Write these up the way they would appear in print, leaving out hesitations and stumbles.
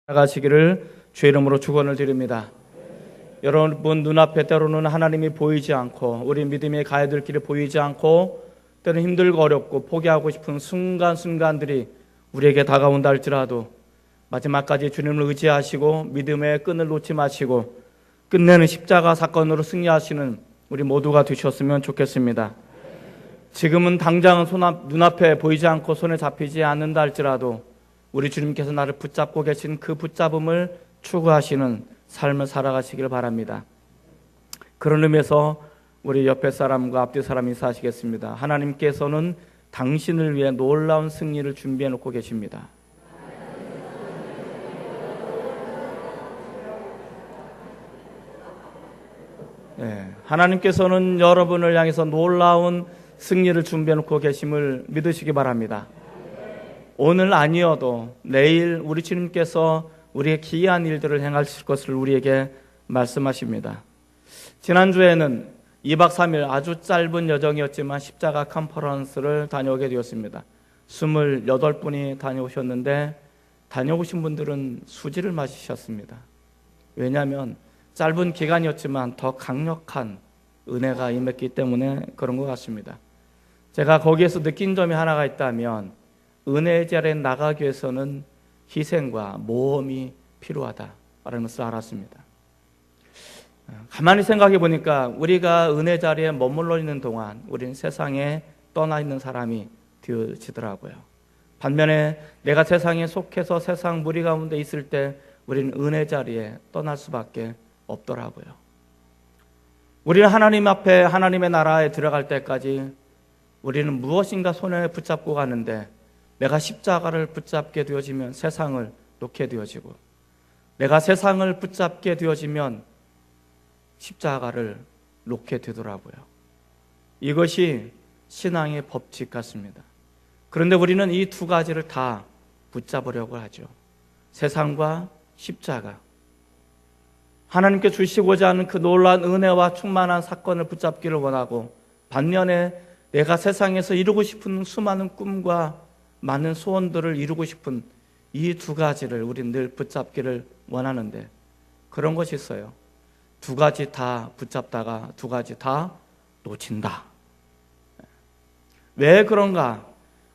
나가시기를 주의 이름으로 축원을 드립니다. 여러분 눈앞에 때로는 하나님이 보이지 않고 우리 믿음의 가야 될 길이 보이지 않고 때로는 힘들고 어렵고 포기하고 싶은 순간순간들이 우리에게 다가온다 할지라도 마지막까지 주님을 의지하시고 믿음의 끈을 놓지 마시고 끝내는 십자가 사건으로 승리하시는 우리 모두가 되셨으면 좋겠습니다. 지금은 당장은 눈앞에 보이지 않고 손에 잡히지 않는다 할지라도 우리 주님께서 나를 붙잡고 계신 그 붙잡음을 추구하시는 삶을 살아가시길 바랍니다. 그런 의미에서 우리 옆에 사람과 앞뒤 사람 인사하시겠습니다. 하나님께서는 당신을 위해 놀라운 승리를 준비해 놓고 계십니다. 하나님께서는 여러분을 향해서 놀라운 승리를 준비해 놓고 계심을 믿으시기 바랍니다. 오늘 아니어도 내일 우리 주님께서 우리의 기이한 일들을 행하실 것을 우리에게 말씀하십니다. 지난주에는 2박 3일 아주 짧은 여정이었지만 십자가 컨퍼런스를 다녀오게 되었습니다. 28분이 다녀오셨는데 다녀오신 분들은 수지를 마시셨습니다. 왜냐하면 짧은 기간이었지만 더 강력한 은혜가 임했기 때문에 그런 것 같습니다. 제가 거기에서 느낀 점이 하나가 있다면 은혜의 자리에 나가기 위해서는 희생과 모험이 필요하다라는 것을 알았습니다. 가만히 생각해 보니까 우리가 은혜 자리에 머물러 있는 동안 우리는 세상에 떠나 있는 사람이 되어지더라고요. 반면에 내가 세상에 속해서 세상 무리 가운데 있을 때 우리는 은혜 자리에 떠날 수밖에 없더라고요. 우리는 하나님 앞에 하나님의 나라에 들어갈 때까지 우리는 무엇인가 손에 붙잡고 가는데 내가 십자가를 붙잡게 되어지면 세상을 놓게 되어지고 내가 세상을 붙잡게 되어지면 십자가를 놓게 되더라고요. 이것이 신앙의 법칙 같습니다. 그런데 우리는 이 두 가지를 다 붙잡으려고 하죠. 세상과 십자가. 하나님께 주시고자 하는 그 놀라운 은혜와 충만한 사건을 붙잡기를 원하고 반면에 내가 세상에서 이루고 싶은 수많은 꿈과 많은 소원들을 이루고 싶은 이 두 가지를 우리는 늘 붙잡기를 원하는데 그런 것이 있어요. 두 가지 다 붙잡다가 두 가지 다 놓친다. 왜 그런가?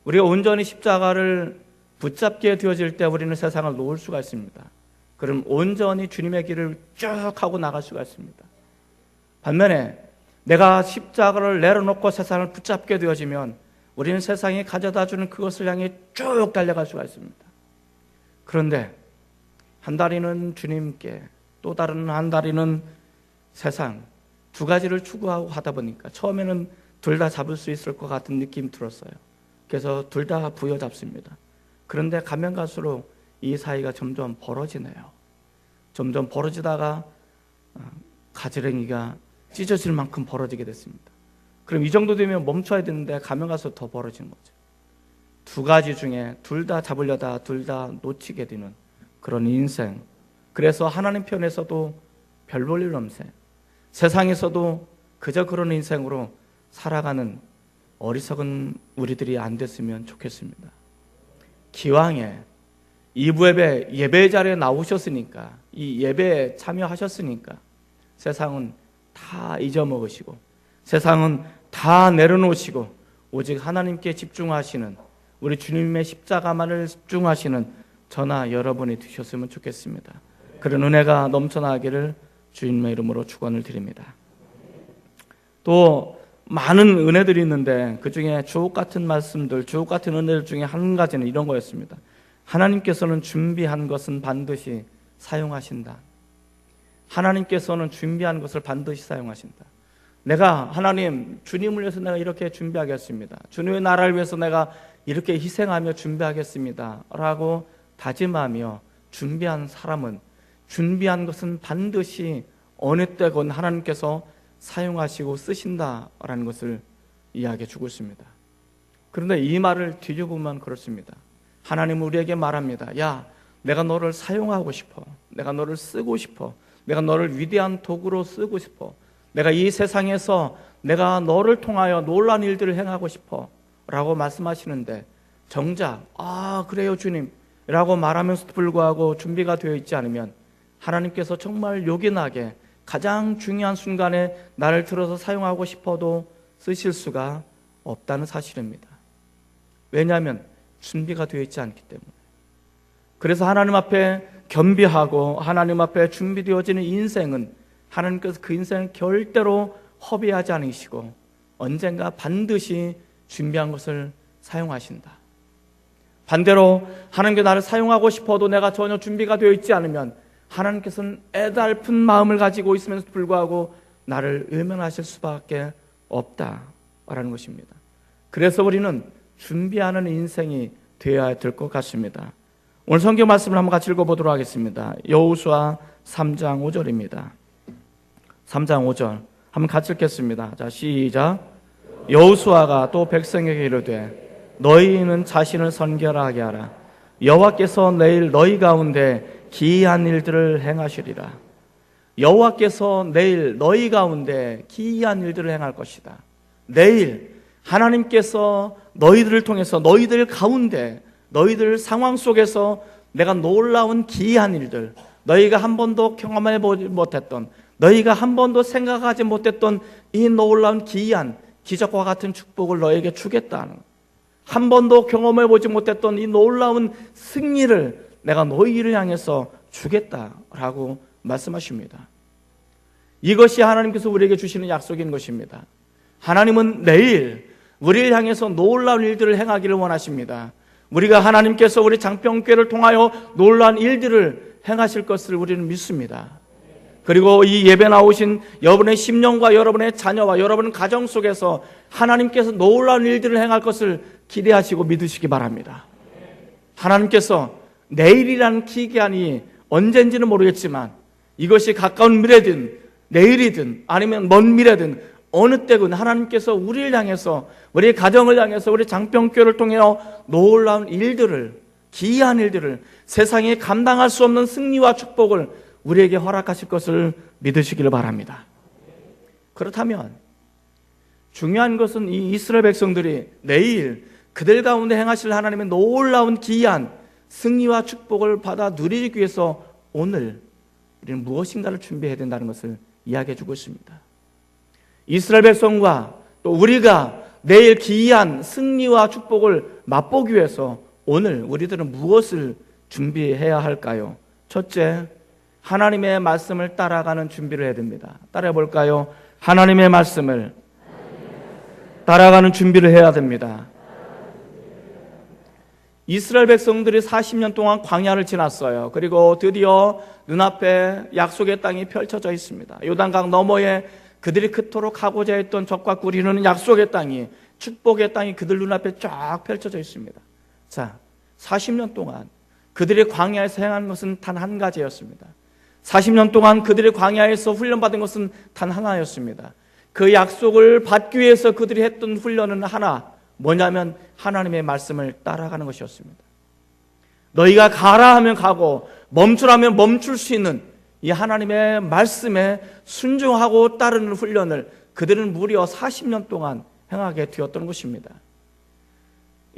우리가 온전히 십자가를 붙잡게 되어질 때 우리는 세상을 놓을 수가 있습니다. 그럼 온전히 주님의 길을 쭉 하고 나갈 수가 있습니다. 반면에 내가 십자가를 내려놓고 세상을 붙잡게 되어지면 우리는 세상이 가져다주는 그것을 향해 쭉 달려갈 수가 있습니다. 그런데 한 다리는 주님께 또 다른 한 다리는 세상 두 가지를 추구하고 하다 보니까 처음에는 둘 다 잡을 수 있을 것 같은 느낌이 들었어요. 그래서 둘 다 부여잡습니다. 그런데 가면 갈수록 이 사이가 점점 벌어지네요. 점점 벌어지다가 가지런히가 찢어질 만큼 벌어지게 됐습니다. 그럼 이 정도 되면 멈춰야 되는데 가면 가서 더 벌어지는 거죠. 두 가지 중에 둘 다 잡으려다 둘 다 놓치게 되는 그런 인생. 그래서 하나님 편에서도 별 볼 일 없는 세상에서도 그저 그런 인생으로 살아가는 어리석은 우리들이 안 됐으면 좋겠습니다. 기왕에 2부 예배 자리에 나오셨으니까 이 예배에 참여하셨으니까 세상은 다 잊어먹으시고 세상은 다 내려놓으시고 오직 하나님께 집중하시는 우리 주님의 십자가만을 집중하시는 저나 여러분이 되셨으면 좋겠습니다. 그런 은혜가 넘쳐나기를 주님의 이름으로 축원을 드립니다. 또 많은 은혜들이 있는데 그중에 주옥 같은 말씀들, 주옥 같은 은혜들 중에 한 가지는 이런 거였습니다. 하나님께서는 준비한 것은 반드시 사용하신다. 하나님께서는 준비한 것을 반드시 사용하신다. 내가 하나님 주님을 위해서 내가 이렇게 준비하겠습니다. 주님의 나라를 위해서 내가 이렇게 희생하며 준비하겠습니다 라고 다짐하며 준비한 사람은 준비한 것은 반드시 어느 때건 하나님께서 사용하시고 쓰신다라는 것을 이야기해 주고 있습니다. 그런데 이 말을 뒤져보면 그렇습니다. 하나님은 우리에게 말합니다. 야, 내가 너를 사용하고 싶어. 내가 너를 쓰고 싶어. 내가 너를 위대한 도구로 쓰고 싶어. 내가 이 세상에서 내가 너를 통하여 놀라운 일들을 행하고 싶어 라고 말씀하시는데 정작 그래요 주님 라고 말하면서도 불구하고 준비가 되어 있지 않으면 하나님께서 정말 요긴하게 가장 중요한 순간에 나를 들어서 사용하고 싶어도 쓰실 수가 없다는 사실입니다. 왜냐하면 준비가 되어 있지 않기 때문에. 그래서 하나님 앞에 겸비하고 하나님 앞에 준비되어지는 인생은 하나님께서 그 인생을 절대로 허비하지 않으시고 언젠가 반드시 준비한 것을 사용하신다. 반대로 하나님께 나를 사용하고 싶어도 내가 전혀 준비가 되어 있지 않으면 하나님께서는 애달픈 마음을 가지고 있으면서 불구하고 나를 외면하실 수밖에 없다라는 것입니다. 그래서 우리는 준비하는 인생이 되어야 될 것 같습니다. 오늘 성경 말씀을 한번 같이 읽어보도록 하겠습니다. 여호수아 3장 5절입니다. 3장 5절 한번 같이 읽겠습니다. 자, 시작. 여호수아가 또 백성에게 이르되 너희는 자신을 선결하게 하라. 여호와께서 내일 너희 가운데 기이한 일들을 행하시리라. 여호와께서 내일 너희 가운데 기이한 일들을 행할 것이다. 내일 하나님께서 너희들을 통해서 너희들 가운데 너희들 상황 속에서 내가 놀라운 기이한 일들, 너희가 한 번도 경험해 보지 못했던, 너희가 한 번도 생각하지 못했던 이 놀라운 기이한 기적과 같은 축복을 너희에게 주겠다는, 한 번도 경험해 보지 못했던 이 놀라운 승리를 내가 너희를 향해서 주겠다라고 말씀하십니다. 이것이 하나님께서 우리에게 주시는 약속인 것입니다. 하나님은 내일 우리를 향해서 놀라운 일들을 행하기를 원하십니다. 우리가 하나님께서 우리 장평교회를 통하여 놀라운 일들을 행하실 것을 우리는 믿습니다. 그리고 이 예배 나오신 여러분의 심령과 여러분의 자녀와 여러분 가정 속에서 하나님께서 놀라운 일들을 행할 것을 기대하시고 믿으시기 바랍니다. 하나님께서 내일이라는 기간이 언젠지는 모르겠지만 이것이 가까운 미래든 내일이든 아니면 먼 미래든 어느 때든 하나님께서 우리를 향해서 우리 가정을 향해서 우리 장평교회를 통해 놀라운 일들을, 기이한 일들을, 세상에 감당할 수 없는 승리와 축복을 우리에게 허락하실 것을 믿으시기를 바랍니다. 그렇다면 중요한 것은 이 이스라엘 백성들이 내일 그들 가운데 행하실 하나님의 놀라운 기이한 승리와 축복을 받아 누리기 위해서 오늘 우리는 무엇인가를 준비해야 된다는 것을 이야기해 주고 있습니다. 이스라엘 백성과 또 우리가 내일 기이한 승리와 축복을 맛보기 위해서 오늘 우리들은 무엇을 준비해야 할까요? 첫째, 하나님의 말씀을 따라가는 준비를 해야 됩니다. 따라해 볼까요? 하나님의 말씀을 따라가는 준비를 해야 됩니다. 이스라엘 백성들이 40년 동안 광야를 지났어요. 그리고 드디어 눈앞에 약속의 땅이 펼쳐져 있습니다. 요단강 너머에 그들이 그토록 하고자 했던 적과 꿀이 흐르는 약속의 땅이, 축복의 땅이 그들 눈앞에 쫙 펼쳐져 있습니다. 자, 40년 동안 그들이 광야에서 행한 것은 단 한 가지였습니다. 40년 동안 그들이 광야에서 훈련받은 것은 단 하나였습니다. 그 약속을 받기 위해서 그들이 했던 훈련은 하나, 뭐냐면 하나님의 말씀을 따라가는 것이었습니다. 너희가 가라 하면 가고 멈추라면 멈출 수 있는 이 하나님의 말씀에 순종하고 따르는 훈련을 그들은 무려 40년 동안 행하게 되었던 것입니다.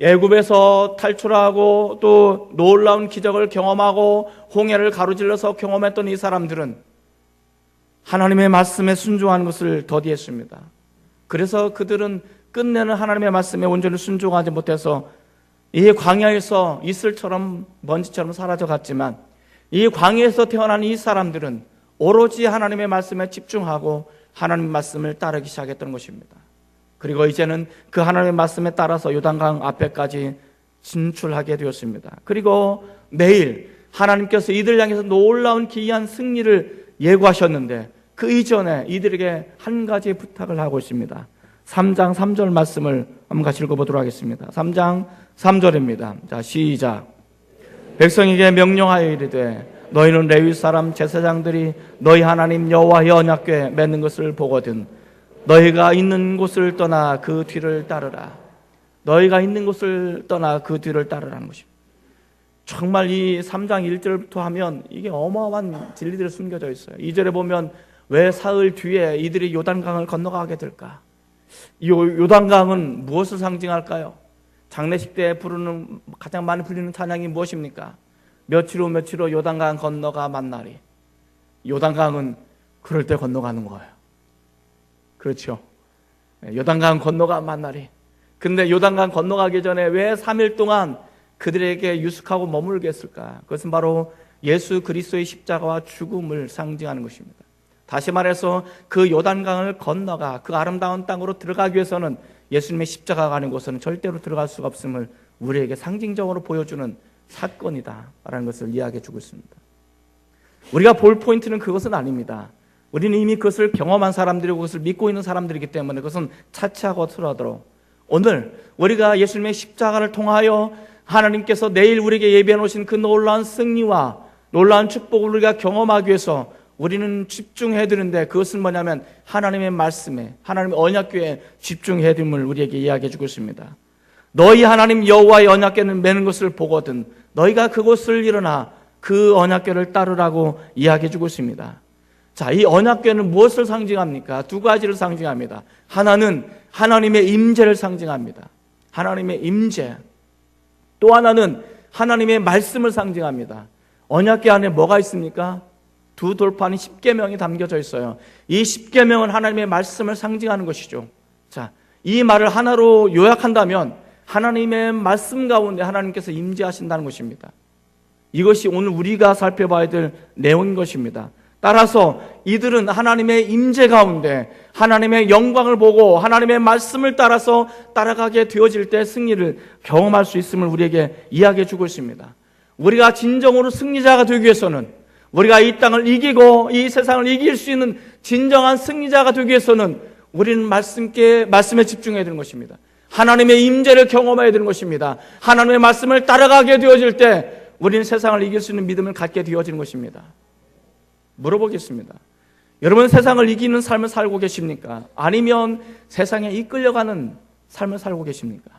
애굽에서 탈출하고 또 놀라운 기적을 경험하고 홍해를 가로질러서 경험했던 이 사람들은 하나님의 말씀에 순종하는 것을 더디했습니다. 그래서 그들은 끝내는 하나님의 말씀에 온전히 순종하지 못해서 이 광야에서 이슬처럼 먼지처럼 사라져갔지만 이 광야에서 태어난 이 사람들은 오로지 하나님의 말씀에 집중하고 하나님의 말씀을 따르기 시작했던 것입니다. 그리고 이제는 그 하나님의 말씀에 따라서 요단강 앞에까지 진출하게 되었습니다. 그리고 내일 하나님께서 이들 향해서 놀라운 기이한 승리를 예고하셨는데 그 이전에 이들에게 한 가지 부탁을 하고 있습니다. 3장 3절 말씀을 한번 같이 읽어보도록 하겠습니다. 3장 3절입니다. 자, 시작. 백성에게 명령하여 이르되 너희는 레위 사람 제사장들이 너희 하나님 여호와의 언약궤에 맺는 것을 보거든 너희가 있는 곳을 떠나 그 뒤를 따르라. 너희가 있는 곳을 떠나 그 뒤를 따르라는 것입니다. 정말 이 3장 1절부터 하면 이게 어마어마한 진리들이 숨겨져 있어요. 2절에 보면 왜 사흘 뒤에 이들이 요단강을 건너가게 될까? 이 요단강은 무엇을 상징할까요? 장례식 때 부르는 가장 많이 불리는 찬양이 무엇입니까? 며칠 후 요단강 건너가 만나리. 요단강은 그럴 때 건너가는 거예요. 그렇죠. 요단강 건너가 만나리. 근데 요단강 건너가기 전에 왜 3일 동안 그들에게 유숙하고 머물게 했을까? 그것은 바로 예수 그리스도의 십자가와 죽음을 상징하는 것입니다. 다시 말해서 그 요단강을 건너가 그 아름다운 땅으로 들어가기 위해서는 예수님의 십자가가 가는 곳은 절대로 들어갈 수가 없음을 우리에게 상징적으로 보여주는 사건이다라는 것을 이야기해 주고 있습니다. 우리가 볼 포인트는 그것은 아닙니다. 우리는 이미 그것을 경험한 사람들이고 그것을 믿고 있는 사람들이기 때문에 그것은 차치하고 틀어도 오늘 우리가 예수님의 십자가를 통하여 하나님께서 내일 우리에게 예비해 놓으신 그 놀라운 승리와 놀라운 축복을 우리가 경험하기 위해서 우리는 집중해야 되는데 그것은 뭐냐면 하나님의 말씀에 하나님의 언약궤에 집중해야 됨을 우리에게 이야기해 주고 있습니다. 너희 하나님 여호와의 언약궤는 매는 것을 보거든 너희가 그곳을 일어나 그 언약궤를 따르라고 이야기해 주고 있습니다. 자, 이 언약궤는 무엇을 상징합니까? 두 가지를 상징합니다. 하나는 하나님의 임재를 상징합니다. 하나님의 임재. 또 하나는 하나님의 말씀을 상징합니다. 언약궤 안에 뭐가 있습니까? 두 돌판이 십계명이 담겨져 있어요. 이 십계명은 하나님의 말씀을 상징하는 것이죠. 자, 이 말을 하나로 요약한다면 하나님의 말씀 가운데 하나님께서 임재하신다는 것입니다. 이것이 오늘 우리가 살펴봐야 될 내용인 것입니다. 따라서 이들은 하나님의 임재 가운데 하나님의 영광을 보고 하나님의 말씀을 따라서 따라가게 되어질 때 승리를 경험할 수 있음을 우리에게 이야기해 주고 있습니다. 우리가 진정으로 승리자가 되기 위해서는 우리가 이 땅을 이기고 이 세상을 이길 수 있는 진정한 승리자가 되기 위해서는 우리는 말씀에 집중해야 되는 것입니다. 하나님의 임재를 경험해야 되는 것입니다. 하나님의 말씀을 따라가게 되어질 때 우리는 세상을 이길 수 있는 믿음을 갖게 되어지는 것입니다. 물어보겠습니다. 여러분 세상을 이기는 삶을 살고 계십니까? 아니면 세상에 이끌려가는 삶을 살고 계십니까?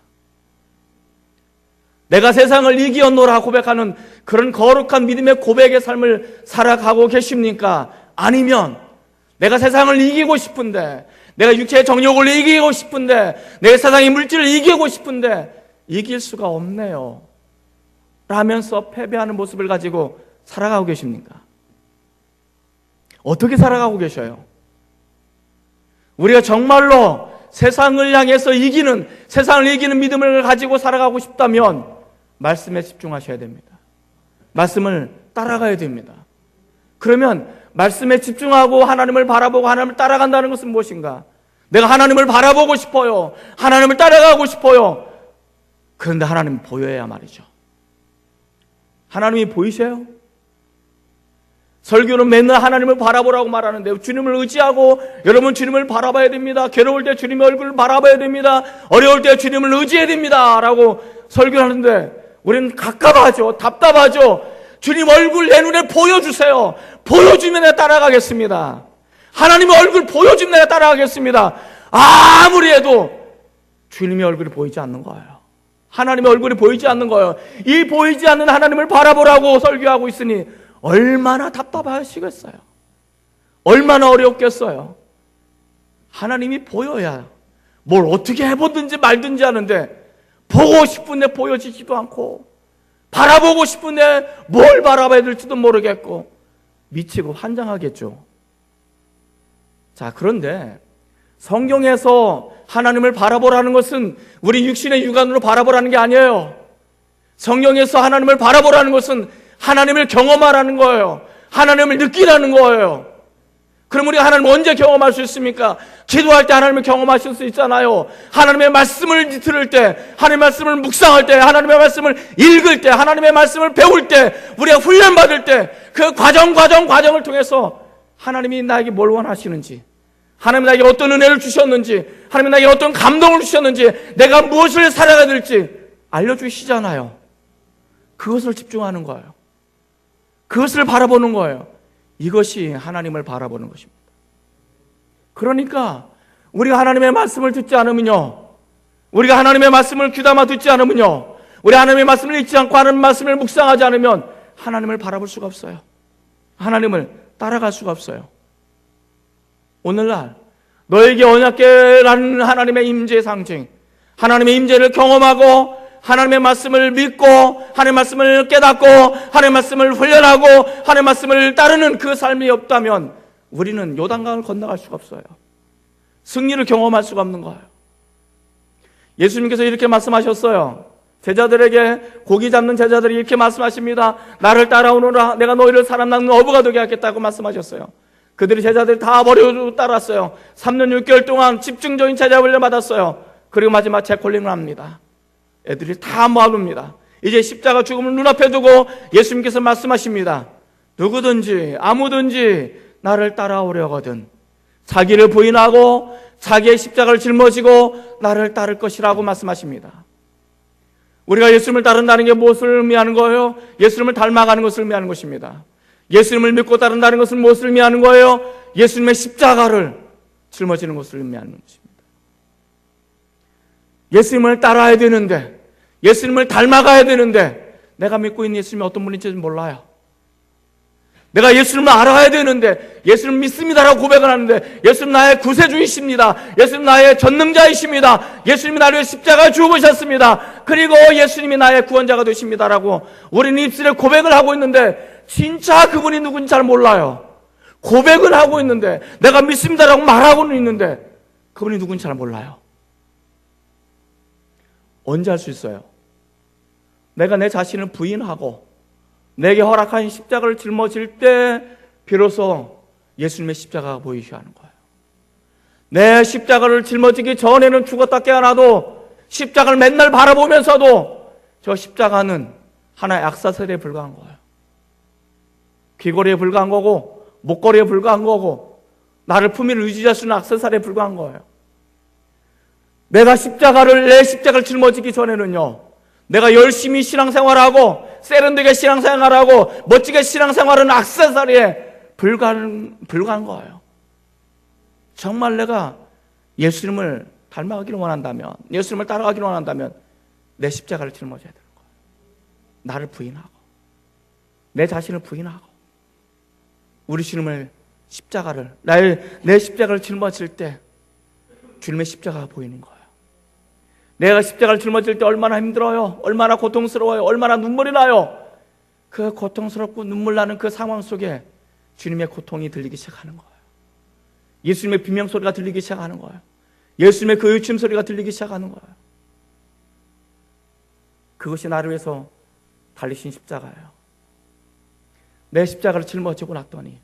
내가 세상을 이기었노라 고백하는 그런 거룩한 믿음의 고백의 삶을 살아가고 계십니까? 아니면 내가 세상을 이기고 싶은데 내가 육체의 정욕을 이기고 싶은데 내 세상의 물질을 이기고 싶은데 이길 수가 없네요 라면서 패배하는 모습을 가지고 살아가고 계십니까? 어떻게 살아가고 계셔요? 우리가 정말로 세상을 향해서 세상을 이기는 믿음을 가지고 살아가고 싶다면 말씀에 집중하셔야 됩니다. 말씀을 따라가야 됩니다. 그러면 말씀에 집중하고 하나님을 바라보고 하나님을 따라간다는 것은 무엇인가? 내가 하나님을 바라보고 싶어요. 하나님을 따라가고 싶어요. 그런데 하나님이 보여야 말이죠. 하나님이 보이세요? 설교는 맨날 하나님을 바라보라고 말하는데 주님을 의지하고 여러분 주님을 바라봐야 됩니다. 괴로울 때 주님의 얼굴을 바라봐야 됩니다. 어려울 때 주님을 의지해야 됩니다 라고 설교하는데 우리는 갑갑하죠. 답답하죠. 주님 얼굴 내 눈에 보여주세요. 보여주면 내가 따라가겠습니다. 하나님의 얼굴 보여주면 내가 따라가겠습니다. 아무리 해도 주님의 얼굴이 보이지 않는 거예요. 하나님의 얼굴이 보이지 않는 거예요. 이 보이지 않는 하나님을 바라보라고 설교하고 있으니 얼마나 답답하시겠어요. 얼마나 어렵겠어요. 하나님이 보여야 뭘 어떻게 해보든지 말든지 하는데 보고 싶은데 보여지지도 않고 바라보고 싶은데 뭘 바라봐야 될지도 모르겠고 미치고 환장하겠죠. 자, 그런데 성경에서 하나님을 바라보라는 것은 우리 육신의 육안으로 바라보라는 게 아니에요. 성경에서 하나님을 바라보라는 것은 하나님을 경험하라는 거예요. 하나님을 느끼라는 거예요. 그럼 우리가 하나님을 언제 경험할 수 있습니까? 기도할 때 하나님을 경험하실 수 있잖아요. 하나님의 말씀을 들을 때, 하나님의 말씀을 묵상할 때, 하나님의 말씀을 읽을 때, 하나님의 말씀을 배울 때, 우리가 훈련받을 때 그 과정을 통해서 하나님이 나에게 뭘 원하시는지, 하나님이 나에게 어떤 은혜를 주셨는지, 하나님이 나에게 어떤 감동을 주셨는지, 내가 무엇을 살아가야 될지 알려주시잖아요. 그것을 집중하는 거예요. 그것을 바라보는 거예요. 이것이 하나님을 바라보는 것입니다. 그러니까 우리가 하나님의 말씀을 듣지 않으면요, 우리가 하나님의 말씀을 귀담아 듣지 않으면요, 우리 하나님의 말씀을 읽지 않고 하나님의 말씀을 묵상하지 않으면 하나님을 바라볼 수가 없어요. 하나님을 따라갈 수가 없어요. 오늘날 너에게 언약궤라는 하나님의 임재의 상징, 하나님의 임재를 경험하고 하나님의 말씀을 믿고 하나님의 말씀을 깨닫고 하나님의 말씀을 훈련하고 하나님의 말씀을 따르는 그 삶이 없다면 우리는 요단강을 건너갈 수가 없어요. 승리를 경험할 수가 없는 거예요. 예수님께서 이렇게 말씀하셨어요. 제자들에게, 고기 잡는 제자들이 이렇게 말씀하십니다. 나를 따라오너라. 내가 너희를 사람 낚는 어부가 되게 하겠다고 말씀하셨어요. 그들이 제자들이 다 버리고 따랐어요. 3년 6개월 동안 집중적인 제자 훈련을 받았어요. 그리고 마지막 재콜링을 합니다. 애들이 다 모아둡니다. 이제 십자가 죽음을 눈앞에 두고 예수님께서 말씀하십니다. 누구든지 아무든지 나를 따라오려거든 자기를 부인하고 자기의 십자가를 짊어지고 나를 따를 것이라고 말씀하십니다. 우리가 예수님을 따른다는 게 무엇을 의미하는 거예요? 예수님을 닮아가는 것을 의미하는 것입니다. 예수님을 믿고 따른다는 것은 무엇을 의미하는 거예요? 예수님의 십자가를 짊어지는 것을 의미하는 것입니다. 예수님을 따라야 되는데, 예수님을 닮아가야 되는데 내가 믿고 있는 예수님이 어떤 분인지 몰라요. 내가 예수님을 알아야 되는데 예수님 믿습니다라고 고백을 하는데 예수님 나의 구세주이십니다. 예수님 나의 전능자이십니다. 예수님이 나를 위해 십자가에 죽으셨습니다. 그리고 예수님이 나의 구원자가 되십니다라고 우리는 입술에 고백을 하고 있는데 진짜 그분이 누군지 잘 몰라요. 고백을 하고 있는데 내가 믿습니다라고 말하고는 있는데 그분이 누군지 잘 몰라요. 언제 할 수 있어요? 내가 내 자신을 부인하고 내게 허락한 십자가를 짊어질 때 비로소 예수님의 십자가가 보이셔야 하는 거예요. 내 십자가를 짊어지기 전에는 죽었다 깨어나도 십자가를 맨날 바라보면서도 저 십자가는 하나의 액세서리에 불과한 거예요. 귀걸이에 불과한 거고 목걸이에 불과한 거고 나를 품위를 유지할 수 있는 액세서리에 불과한 거예요. 내가 내 십자가를 짊어지기 전에는요, 내가 열심히 신앙생활하고 세련되게 신앙생활하고 멋지게 신앙생활하는 액세서리에 불과한 거예요. 정말 내가 예수님을 닮아가기를 원한다면, 예수님을 따라가기를 원한다면 내 십자가를 짊어져야 되는 거예요. 나를 부인하고 내 자신을 부인하고 우리 주님의 십자가를 내 십자가를 짊어질 때 주님의 십자가가 보이는 거예요. 내가 십자가를 짊어질 때 얼마나 힘들어요. 얼마나 고통스러워요. 얼마나 눈물이 나요. 그 고통스럽고 눈물 나는 그 상황 속에 주님의 고통이 들리기 시작하는 거예요. 예수님의 비명소리가 들리기 시작하는 거예요. 예수님의 그 의침소리가 들리기 시작하는 거예요. 그것이 나를 위해서 달리신 십자가예요. 내 십자가를 짊어지고 났더니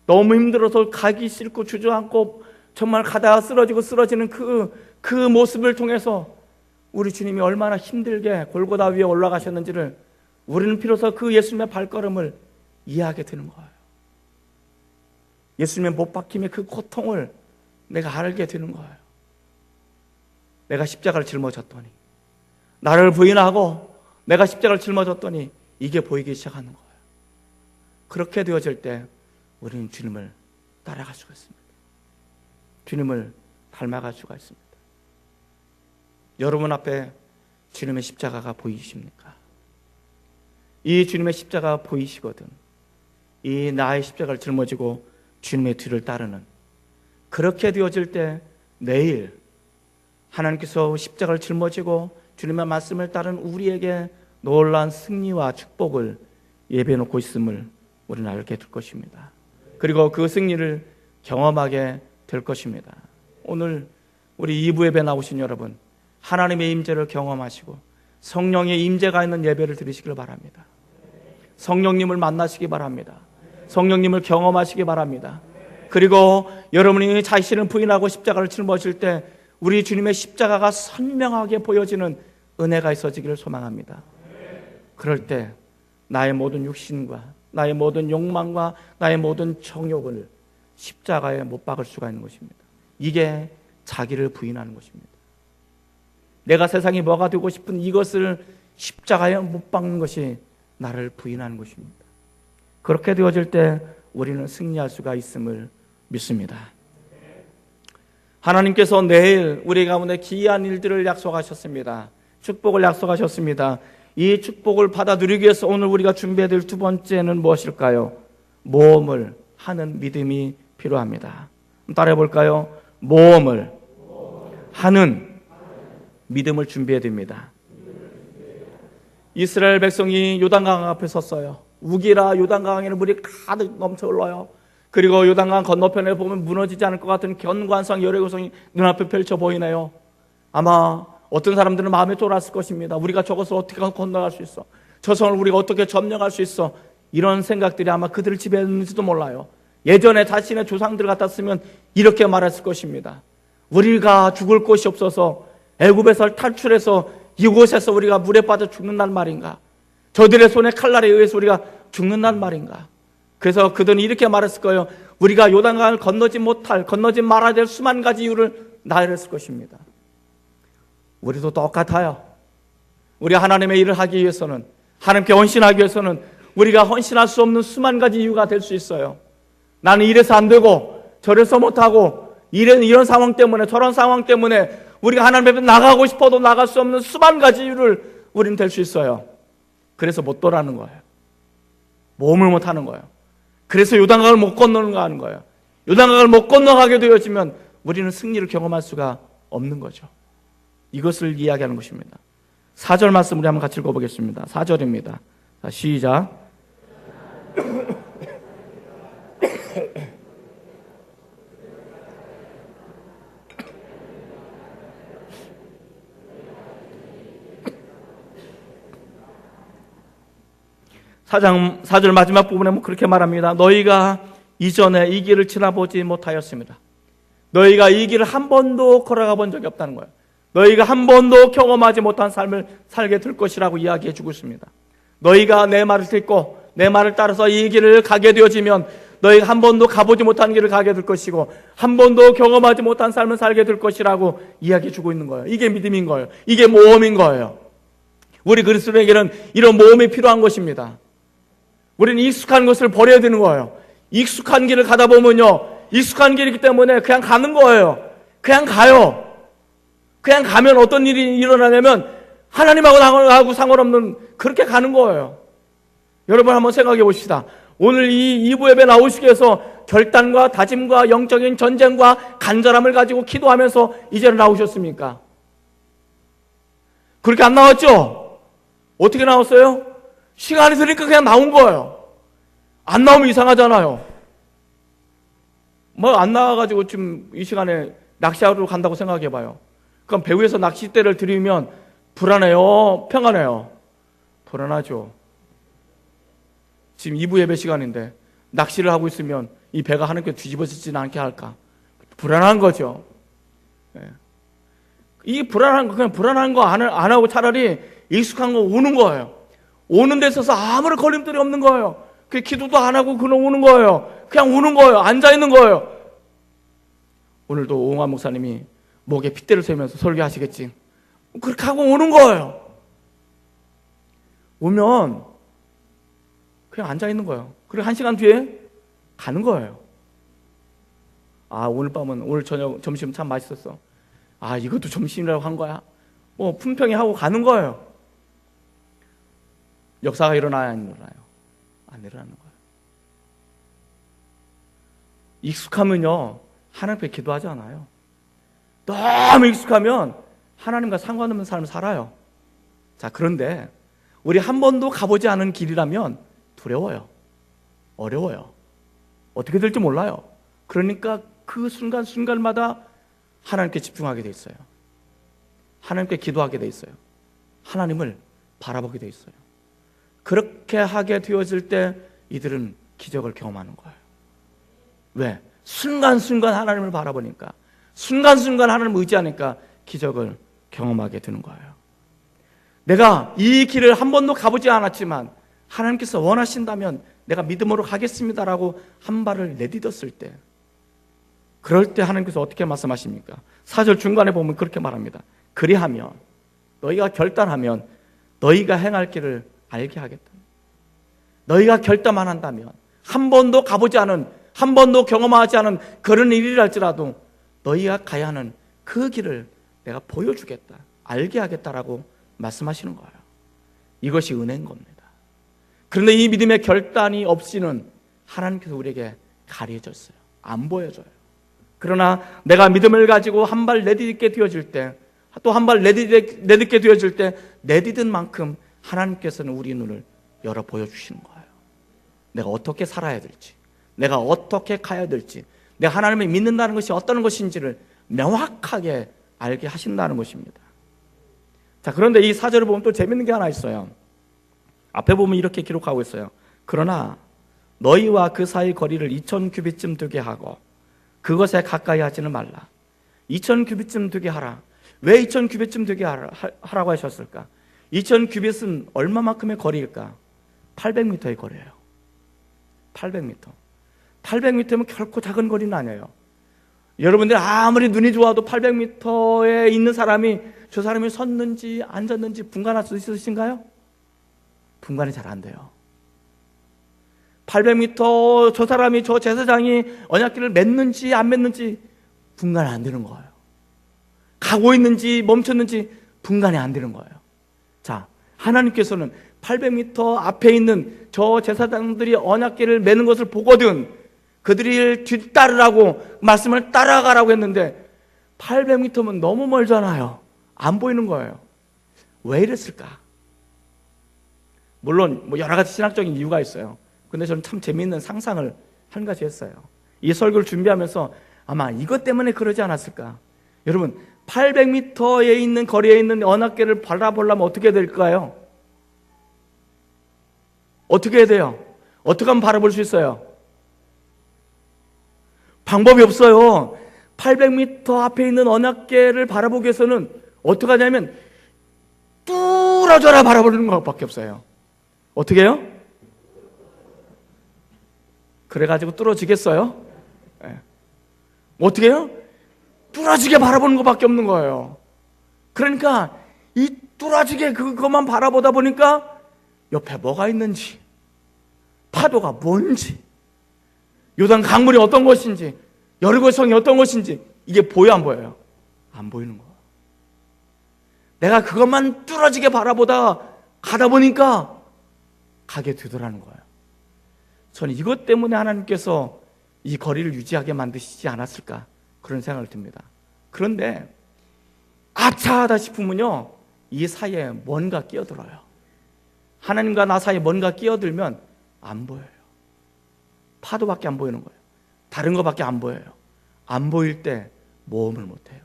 너무 힘들어서 가기 싫고 주저앉고 정말 가다가 쓰러지는 그 모습을 통해서 우리 주님이 얼마나 힘들게 골고다 위에 올라가셨는지를 우리는 비로소 그 예수님의 발걸음을 이해하게 되는 거예요. 예수님의 못 박힘의 그 고통을 내가 알게 되는 거예요. 내가 십자가를 짊어졌더니, 나를 부인하고 내가 십자가를 짊어졌더니 이게 보이기 시작하는 거예요. 그렇게 되어질 때 우리는 주님을 따라갈 수가 있습니다. 주님을 닮아갈 수가 있습니다. 여러분 앞에 주님의 십자가가 보이십니까? 이 주님의 십자가가 보이시거든 이 나의 십자가를 짊어지고 주님의 뒤를 따르는, 그렇게 되어질 때 내일 하나님께서 십자가를 짊어지고 주님의 말씀을 따른 우리에게 놀라운 승리와 축복을 예배해 놓고 있음을 우리는 알게 될 것입니다. 그리고 그 승리를 경험하게 될 것입니다. 오늘 우리 2부 예배 나오신 여러분, 하나님의 임재를 경험하시고 성령의 임재가 있는 예배를 드리시길 바랍니다. 성령님을 만나시기 바랍니다. 성령님을 경험하시기 바랍니다. 그리고 여러분이 자신을 부인하고 십자가를 짊어질 때 우리 주님의 십자가가 선명하게 보여지는 은혜가 있어지기를 소망합니다. 그럴 때 나의 모든 육신과 나의 모든 욕망과 나의 모든 정욕을 십자가에 못 박을 수가 있는 것입니다. 이게 자기를 부인하는 것입니다. 내가 세상에 뭐가 되고 싶은 이것을 십자가에 못 박는 것이 나를 부인하는 것입니다. 그렇게 되어질 때 우리는 승리할 수가 있음을 믿습니다. 하나님께서 내일 우리 가운데 기이한 일들을 약속하셨습니다. 축복을 약속하셨습니다. 이 축복을 받아 누리기 위해서 오늘 우리가 준비해야 될 두 번째는 무엇일까요? 모험을 하는 믿음이 필요합니다. 따라해 볼까요? 모험을 하는 믿음을 준비해야 됩니다. 이스라엘 백성이 요단강 앞에 섰어요. 우기라 요단강에는 물이 가득 넘쳐 흘러요. 그리고 요단강 건너편에 보면 무너지지 않을 것 같은 견고한성 여리고성이 눈앞에 펼쳐 보이네요. 아마 어떤 사람들은 마음에 쫄았을 것입니다. 우리가 저것을 어떻게 건너갈 수 있어? 저 성을 우리가 어떻게 점령할 수 있어? 이런 생각들이 아마 그들을 지배했는지도 몰라요. 예전에 자신의 조상들 같았으면 이렇게 말했을 것입니다. 우리가 죽을 곳이 없어서 애굽에서 탈출해서 이곳에서 우리가 물에 빠져 죽는단 말인가? 저들의 손에 칼날에 의해서 우리가 죽는단 말인가? 그래서 그들은 이렇게 말했을 거예요. 우리가 요단강을 건너지 말아야 될 수만 가지 이유를 나열했을 것입니다. 우리도 똑같아요. 우리가 하나님의 일을 하기 위해서는, 하나님께 헌신하기 위해서는 우리가 헌신할 수 없는 수만 가지 이유가 될 수 있어요. 나는 이래서 안 되고 저래서 못하고 이런 상황 때문에 저런 상황 때문에 우리가 하나님 앞에 나가고 싶어도 나갈 수 없는 수만 가지 이유를 우리는 될 수 있어요. 그래서 못 돌아가는 거예요. 모험을 못하는 거예요. 그래서 요단강을 못 건너가는 거예요. 요단강을 못 건너가게 되어지면 우리는 승리를 경험할 수가 없는 거죠. 이것을 이야기하는 것입니다. 4절 말씀 우리 한번 같이 읽어보겠습니다. 4절입니다. 자, 시작. 사절 마지막 부분에 그렇게 말합니다. 너희가 이전에 이 길을 지나보지 못하였습니다. 너희가 이 길을 한 번도 걸어가 본 적이 없다는 거예요. 너희가 한 번도 경험하지 못한 삶을 살게 될 것이라고 이야기해 주고 있습니다. 너희가 내 말을 듣고 내 말을 따라서 이 길을 가게 되어지면 너희가 한 번도 가보지 못한 길을 가게 될 것이고 한 번도 경험하지 못한 삶을 살게 될 것이라고 이야기해 주고 있는 거예요. 이게 믿음인 거예요. 이게 모험인 거예요. 우리 그리스도인에게는 이런 모험이 필요한 것입니다. 우리는 익숙한 것을 버려야 되는 거예요. 익숙한 길을 가다 보면요, 익숙한 길이기 때문에 그냥 가는 거예요. 그냥 가요. 그냥 가면 어떤 일이 일어나냐면 하나님하고 상관없는 그렇게 가는 거예요. 여러분 한번 생각해 봅시다. 오늘 이 2부 예배 나오시기 위해서 결단과 다짐과 영적인 전쟁과 간절함을 가지고 기도하면서 이제는 나오셨습니까? 그렇게 안 나왔죠? 어떻게 나왔어요? 시간이 되니까 그냥 나온 거예요. 안 나오면 이상하잖아요. 안 나와가지고 지금 이 시간에 낚시하러 간다고 생각해 봐요. 그럼 배후에서 낚싯대를 들이면 불안해요? 평안해요? 불안하죠. 지금 2부 예배 시간인데 낚시를 하고 있으면 이 배가 하나님께 뒤집어지지는 않게 할까? 불안한 거죠. 이 불안한 거, 그냥 불안한 거 안 하고 차라리 익숙한 거 오는 거예요. 오는 데 있어서 아무런 걸림돌이 없는 거예요. 그 기도도 안 하고 그냥 오는 거예요. 그냥 오는 거예요. 앉아 있는 거예요. 오늘도 오홍환 목사님이 목에 핏대를 세우면서 설교하시겠지. 그렇게 하고 오는 거예요. 오면 그냥 앉아 있는 거예요. 그리고 1시간 뒤에 가는 거예요. 아, 오늘 저녁 점심 참 맛있었어. 아, 이것도 점심이라고 한 거야. 품평이 하고 가는 거예요. 역사가 일어나야 안 일어나요? 안 일어나는 거예요. 익숙하면요, 하나님 앞에 기도하지 않아요. 너무 익숙하면 하나님과 상관없는 삶을 살아요. 자, 그런데 우리 한 번도 가보지 않은 길이라면 두려워요. 어려워요. 어떻게 될지 몰라요. 그러니까 그 순간순간마다 하나님께 집중하게 돼 있어요. 하나님께 기도하게 돼 있어요. 하나님을 바라보게 돼 있어요. 그렇게 하게 되어질 때 이들은 기적을 경험하는 거예요. 왜? 순간순간 하나님을 바라보니까, 순간순간 하나님을 의지하니까 기적을 경험하게 되는 거예요. 내가 이 길을 한 번도 가보지 않았지만 하나님께서 원하신다면 내가 믿음으로 가겠습니다라고 한 발을 내딛었을 때, 그럴 때 하나님께서 어떻게 말씀하십니까? 4절 중간에 보면 그렇게 말합니다. 그리하면, 너희가 결단하면 너희가 행할 길을 알게 하겠다. 너희가 결단만 한다면, 한 번도 가보지 않은, 한 번도 경험하지 않은 그런 일이랄지라도 너희가 가야 하는 그 길을 내가 보여주겠다, 알게 하겠다라고 말씀하시는 거예요. 이것이 은혜인 겁니다. 그런데 이 믿음의 결단이 없이는 하나님께서 우리에게 가려졌어요. 안 보여줘요. 그러나 내가 믿음을 가지고 한 발 내딛게 되어질 때, 또 한 발 내딛게 되어질 때 내딛은 만큼 하나님께서는 우리 눈을 열어 보여주시는 거예요. 내가 어떻게 살아야 될지, 내가 어떻게 가야 될지, 내가 하나님을 믿는다는 것이 어떤 것인지를 명확하게 알게 하신다는 것입니다. 자, 그런데 이 4절을 보면 또 재밌는 게 하나 있어요. 앞에 보면 이렇게 기록하고 있어요. 그러나 너희와 그 사이 거리를 2000규빗쯤 두게 하고 그것에 가까이 하지는 말라. 2000규빗쯤 두게 하라. 왜 2000규빗쯤 두게 하라고 하셨을까? 2000규빗은 얼마만큼의 거리일까? 800m의 거리예요. 800m. 800m면 결코 작은 거리는 아니에요. 여러분들 아무리 눈이 좋아도 800m에 있는 사람이 저 사람이 섰는지 앉았는지 분간할 수 있으신가요? 분간이 잘 안 돼요. 800m 저 사람이, 저 제사장이 언약궤를 맺는지 안 맺는지 분간이 안 되는 거예요. 가고 있는지 멈췄는지 분간이 안 되는 거예요. 자, 하나님께서는 800m 앞에 있는 저 제사장들이 언약궤를 매는 것을 보거든 그들이 뒤따르라고 말씀을 따라가라고 했는데 800m면 너무 멀잖아요. 안 보이는 거예요. 왜 이랬을까? 물론 여러 가지 신학적인 이유가 있어요. 근데 저는 참 재미있는 상상을 한 가지 했어요. 이 설교를 준비하면서 아마 이것 때문에 그러지 않았을까? 여러분, 800m에 있는 거리에 있는 언약궤를 바라보려면 어떻게 될까요? 어떻게 해야 돼요? 어떻게 하면 바라볼 수 있어요? 방법이 없어요. 800m 앞에 있는 언약궤를 바라보기 위해서는 어떻게 하냐면 뚫어져라 바라보는 것밖에 없어요. 어떻게 해요? 그래가지고 뚫어지겠어요? 네. 어떻게 해요? 뚫어지게 바라보는 것밖에 없는 거예요. 그러니까 이 뚫어지게 그것만 바라보다 보니까 옆에 뭐가 있는지, 파도가 뭔지, 요단 강물이 어떤 것인지, 여리고성이 어떤 것인지 이게 보여 안 보여요? 안 보이는 거예요. 내가 그것만 뚫어지게 바라보다 가다 보니까 가게 되더라는 거예요. 저는 이것 때문에 하나님께서 이 거리를 유지하게 만드시지 않았을까 그런 생각을 듭니다. 그런데 아차하다 싶으면요 이 사이에 뭔가 끼어들어요. 하나님과 나 사이에 뭔가 끼어들면 안 보여요. 파도밖에 안 보이는 거예요. 다른 것밖에 안 보여요. 안 보일 때 모험을 못해요.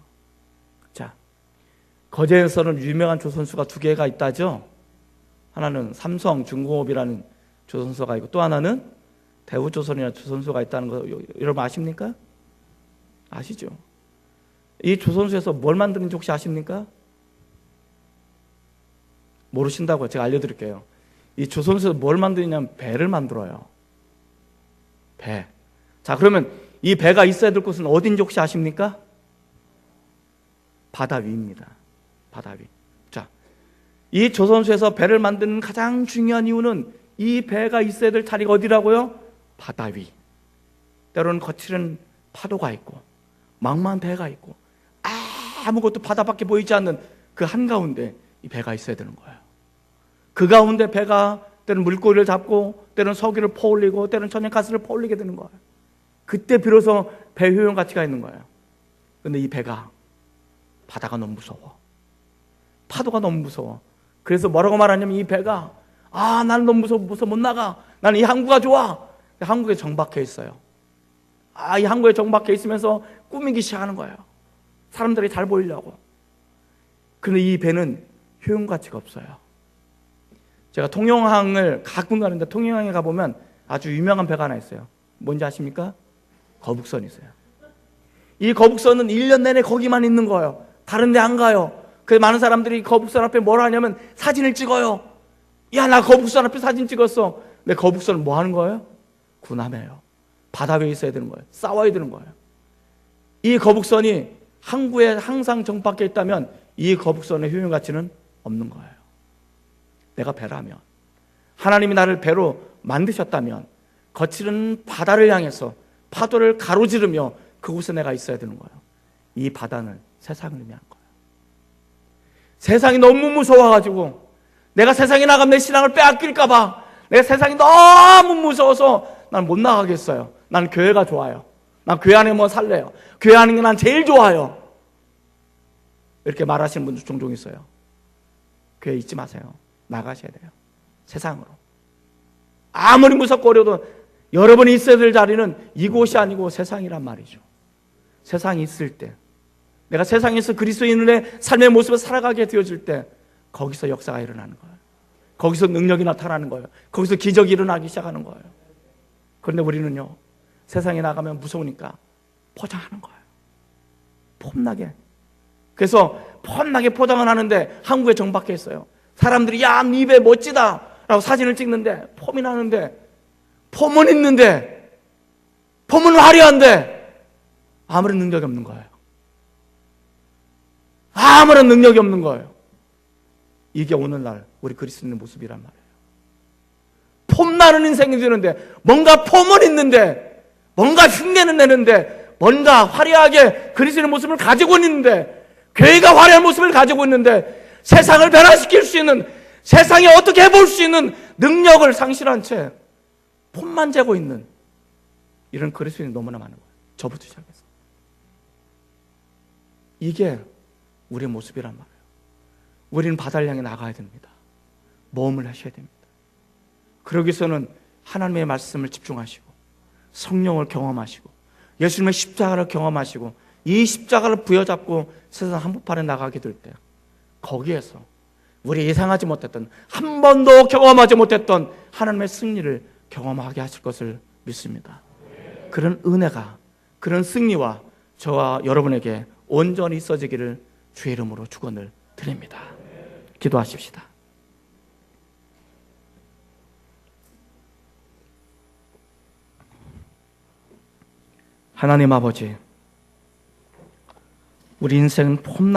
자, 거제에서는 유명한 조선소가 두 개가 있다죠. 하나는 삼성중공업이라는 조선소가 있고 또 하나는 대우조선이라는 조선소가 있다는 거 여러분 아십니까? 아시죠? 이 조선소에서 뭘 만드는지 혹시 아십니까? 모르신다고요? 제가 알려드릴게요. 이 조선소에서 뭘 만드냐면 배를 만들어요. 배. 자, 그러면 이 배가 있어야 될 곳은 어딘지 혹시 아십니까? 바다 위입니다. 바다 위. 자, 이 조선소에서 배를 만드는 가장 중요한 이유는 이 배가 있어야 될 자리가 어디라고요? 바다 위. 때로는 거칠은 파도가 있고 막막한 배가 있고 아무것도 바다밖에 보이지 않는 그 한가운데 이 배가 있어야 되는 거예요. 그 가운데 배가 때로는 물고기를 잡고 때로는 석유를 퍼올리고 때로는 천연가스를 퍼올리게 되는 거예요. 그때 비로소 배 효용 가치가 있는 거예요. 그런데 이 배가 바다가 너무 무서워. 파도가 너무 무서워. 그래서 뭐라고 말하냐면 이 배가 나는 너무 무서워 못 나가. 나는 이 항구가 좋아. 항구에 정박해 있어요. 이 항구에 정박해 있으면서 꾸미기 시작하는 거예요. 사람들이 잘 보이려고. 그런데 이 배는 효용 가치가 없어요. 제가 통영항을 가끔 가는데 통영항에 가보면 아주 유명한 배가 하나 있어요. 뭔지 아십니까? 거북선이 있어요. 이 거북선은 1년 내내 거기만 있는 거예요. 다른 데 안 가요. 그래서 많은 사람들이 거북선 앞에 뭘 하냐면 사진을 찍어요. 야, 나 거북선 앞에 사진 찍었어. 근데 거북선은 뭐 하는 거예요? 군함이에요. 바다 위에 있어야 되는 거예요. 싸워야 되는 거예요. 이 거북선이 항구에 항상 정박해 있다면 이 거북선의 효용 가치는 없는 거예요. 내가 배라면, 하나님이 나를 배로 만드셨다면 거칠은 바다를 향해서 파도를 가로지르며 그곳에 내가 있어야 되는 거예요. 이 바다는 세상을 의미하는 거예요. 세상이 너무 무서워가지고 내가 세상에 나가면 내 신앙을 빼앗길까 봐 내가 세상이 너무 무서워서 난 못 나가겠어요. 난 교회가 좋아요. 난 교회 안에 뭐 살래요. 교회 하는 게 난 제일 좋아요. 이렇게 말하시는 분들 종종 있어요. 교회 잊지 마세요. 나가셔야 돼요. 세상으로. 아무리 무섭고 어려도 여러분이 있어야 될 자리는 이곳이 아니고 세상이란 말이죠. 세상이 있을 때, 내가 세상에서 그리스도인의 삶의 모습을 살아가게 되어질 때 거기서 역사가 일어나는 거예요. 거기서 능력이 나타나는 거예요. 거기서 기적이 일어나기 시작하는 거예요. 그런데 우리는요, 세상에 나가면 무서우니까 포장하는 거예요. 폼나게. 그래서 폼나게 포장을 하는데 한국에 정박했어요. 사람들이 야, 네 입에 멋지다 라고 사진을 찍는데 폼이 나는데, 폼은 있는데, 폼은 화려한데 아무런 능력이 없는 거예요. 아무런 능력이 없는 거예요. 이게 오늘날 우리 그리스도인의 모습이란 말이에요. 폼나는 인생이 되는데, 뭔가 폼은 있는데, 뭔가 흉내는 내는데, 뭔가 화려하게 그리스도인의 모습을 가지고 있는데, 교회가 화려한 모습을 가지고 있는데, 세상을 변화시킬 수 있는, 세상에 어떻게 해볼 수 있는 능력을 상실한 채 폼만 재고 있는 이런 그리스도인이 너무나 많은 거예요. 저부터 시작해서. 이게 우리의 모습이란 말이에요. 우리는 바다를 향해 나가야 됩니다. 모험을 하셔야 됩니다. 그러기 위해서는 하나님의 말씀을 집중하시고, 성령을 경험하시고, 예수님의 십자가를 경험하시고, 이 십자가를 부여잡고 세상 한복판에 나가게 될 때, 거기에서 우리 예상하지 못했던, 한 번도 경험하지 못했던 하나님의 승리를 경험하게 하실 것을 믿습니다. 그런 은혜가, 그런 승리와 저와 여러분에게 온전히 있어지기를 주의 이름으로 축원을 드립니다. 기도하십시다. 하나님 아버지, 우리 인생은 폼나